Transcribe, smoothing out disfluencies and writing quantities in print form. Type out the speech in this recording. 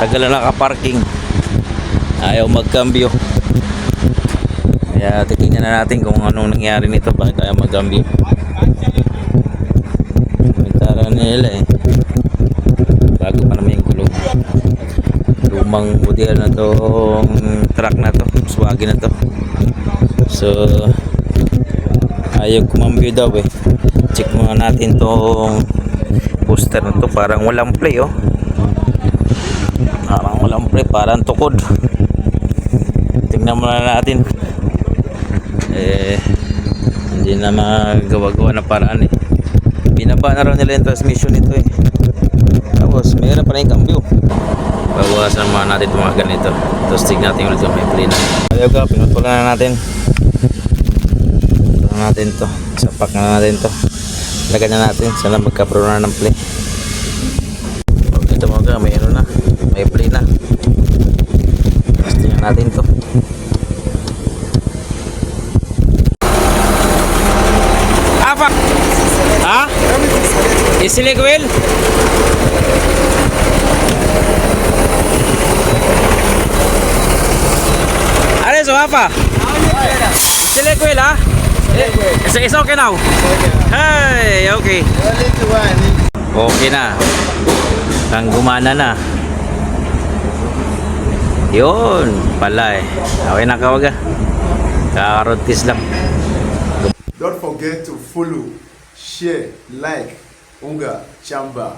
Tagal na nakaparking. Ayaw magkambyo. Kaya titingnan na natin kung anong nangyari nito. Bakit ayaw magkambyo. Komentara nila eh. Bago pa naman yung kulog. Lumang model na tong truck na to. Swagin na to. So ayaw kumambyo daw eh. Check muna natin tong poster na to. Parang walang play oh. Parang walang play. Parang tukod. Tingnan muna natin. Hindi na magawa-gawa na paraan eh. Binaba na raw nila yung transmission nito eh. Tapos mayroon pa rin yung cambio. Bawasan muna natin itong mga ganito. Tapos tignan natin ulit yung may play na. Ayaw ka, pinutulan na natin. Pinutulan na natin to. Sapak na natin to. Lagyan na natin. Sana magka-pro na ng play. Okay, ito mga ka, mayroon na. May play na. Tapos tignan natin to. Apa? Ha? Isilig wheel? Ano so apa? Isilig wheel ha? It's okay now? Hey, okay. Okay na. Kang gumana na. Yun pala eh. Okay na kawaga. Kakarotis lang. Don't forget to follow, share, like Unga Chamba.